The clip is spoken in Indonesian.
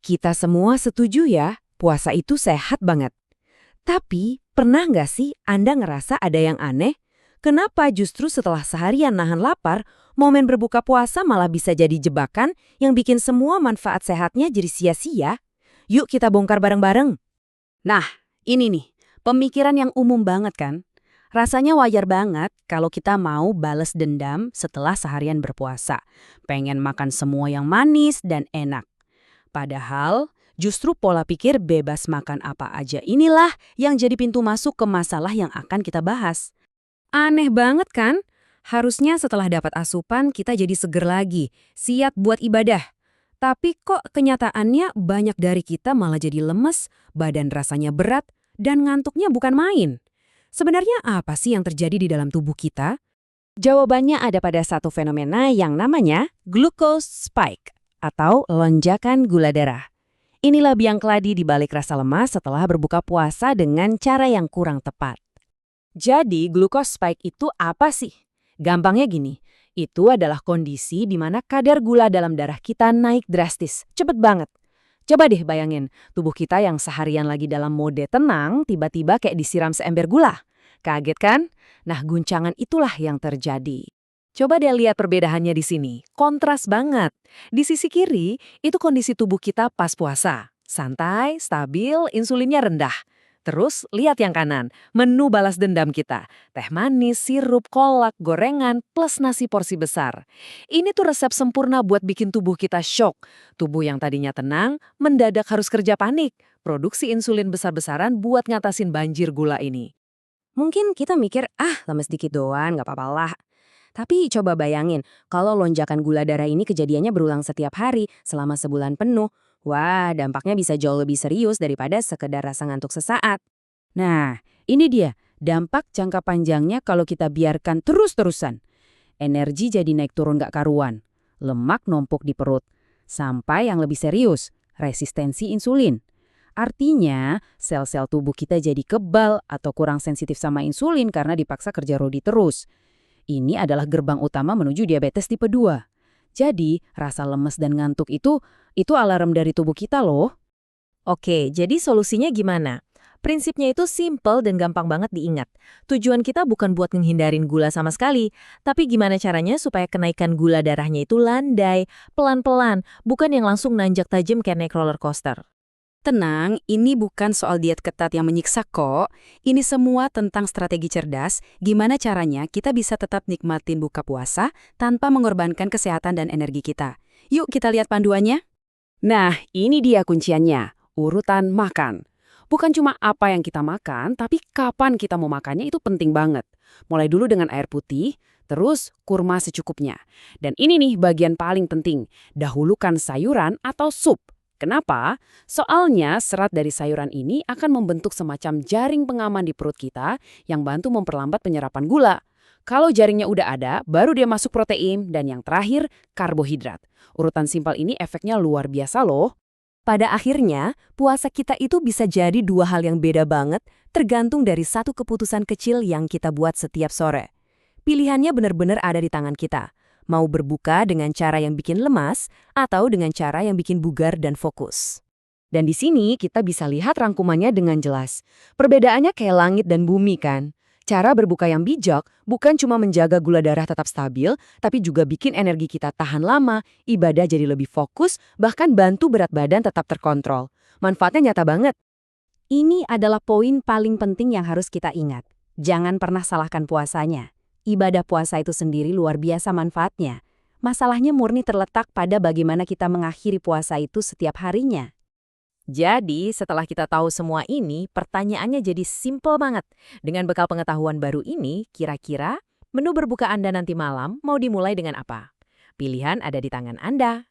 Kita semua setuju ya, puasa itu sehat banget. Tapi, pernah nggak sih Anda ngerasa ada yang aneh? Kenapa justru setelah seharian nahan lapar, momen berbuka puasa malah bisa jadi jebakan yang bikin semua manfaat sehatnya jadi sia-sia? Yuk kita bongkar bareng-bareng. Nah, ini nih, pemikiran yang umum banget kan? Rasanya wajar banget kalau kita mau bales dendam setelah seharian berpuasa. Pengen makan semua yang manis dan enak. Padahal, justru pola pikir bebas makan apa aja inilah yang jadi pintu masuk ke masalah yang akan kita bahas. Aneh banget kan? Harusnya setelah dapat asupan kita jadi seger lagi, siap buat ibadah. Tapi kok kenyataannya banyak dari kita malah jadi lemes, badan rasanya berat, dan ngantuknya bukan main. Sebenarnya apa sih yang terjadi di dalam tubuh kita? Jawabannya ada pada satu fenomena yang namanya glucose spike atau lonjakan gula darah. Inilah biang keladi di balik rasa lemas setelah berbuka puasa dengan cara yang kurang tepat. Jadi, glucose spike itu apa sih? Gampangnya gini, itu adalah kondisi di mana kadar gula dalam darah kita naik drastis, cepet banget. Coba deh bayangin, tubuh kita yang seharian lagi dalam mode tenang, tiba-tiba kayak disiram seember gula. Kaget kan? Nah, guncangan itulah yang terjadi. Coba deh lihat perbedaannya di sini. Kontras banget. Di sisi kiri, itu kondisi tubuh kita pas puasa. Santai, stabil, insulinnya rendah. Terus, lihat yang kanan, menu balas dendam kita. Teh manis, sirup, kolak, gorengan, plus nasi porsi besar. Ini tuh resep sempurna buat bikin tubuh kita shock. Tubuh yang tadinya tenang, mendadak harus kerja panik. Produksi insulin besar-besaran buat ngatasin banjir gula ini. Mungkin kita mikir, lemes dikit doang, nggak apa-apa lah. Tapi coba bayangin, kalau lonjakan gula darah ini kejadiannya berulang setiap hari selama sebulan penuh, wah dampaknya bisa jauh lebih serius daripada sekedar rasa ngantuk sesaat. Nah, ini dia, dampak jangka panjangnya kalau kita biarkan terus-terusan. Energi jadi naik turun gak karuan, lemak numpuk di perut, sampai yang lebih serius, resistensi insulin. Artinya, sel-sel tubuh kita jadi kebal atau kurang sensitif sama insulin karena dipaksa kerja rodi terus. Ini adalah gerbang utama menuju diabetes tipe 2. Jadi, rasa lemes dan ngantuk itu alarm dari tubuh kita loh. Oke, jadi solusinya gimana? Prinsipnya itu simple dan gampang banget diingat. Tujuan kita bukan buat menghindarin gula sama sekali, tapi gimana caranya supaya kenaikan gula darahnya itu landai, pelan-pelan, bukan yang langsung nanjak tajam kayak naik roller coaster. Tenang, ini bukan soal diet ketat yang menyiksa kok. Ini semua tentang strategi cerdas, gimana caranya kita bisa tetap nikmatin buka puasa tanpa mengorbankan kesehatan dan energi kita. Yuk kita lihat panduannya. Nah, ini dia kunciannya, urutan makan. Bukan cuma apa yang kita makan, tapi kapan kita mau makannya itu penting banget. Mulai dulu dengan air putih, terus kurma secukupnya. Dan ini nih bagian paling penting, dahulukan sayuran atau sup. Kenapa? Soalnya serat dari sayuran ini akan membentuk semacam jaring pengaman di perut kita yang bantu memperlambat penyerapan gula. Kalau jaringnya udah ada, baru dia masuk protein dan yang terakhir, karbohidrat. Urutan simpel ini efeknya luar biasa loh. Pada akhirnya, puasa kita itu bisa jadi dua hal yang beda banget, tergantung dari satu keputusan kecil yang kita buat setiap sore. Pilihannya benar-benar ada di tangan kita. Mau berbuka dengan cara yang bikin lemas atau dengan cara yang bikin bugar dan fokus. Dan di sini kita bisa lihat rangkumannya dengan jelas. Perbedaannya kayak langit dan bumi kan? Cara berbuka yang bijak bukan cuma menjaga gula darah tetap stabil, tapi juga bikin energi kita tahan lama, ibadah jadi lebih fokus, bahkan bantu berat badan tetap terkontrol. Manfaatnya nyata banget. Ini adalah poin paling penting yang harus kita ingat. Jangan pernah salahkan puasanya. Ibadah puasa itu sendiri luar biasa manfaatnya. Masalahnya murni terletak pada bagaimana kita mengakhiri puasa itu setiap harinya. Jadi, setelah kita tahu semua ini, pertanyaannya jadi simple banget. Dengan bekal pengetahuan baru ini, kira-kira menu berbuka Anda nanti malam mau dimulai dengan apa? Pilihan ada di tangan Anda.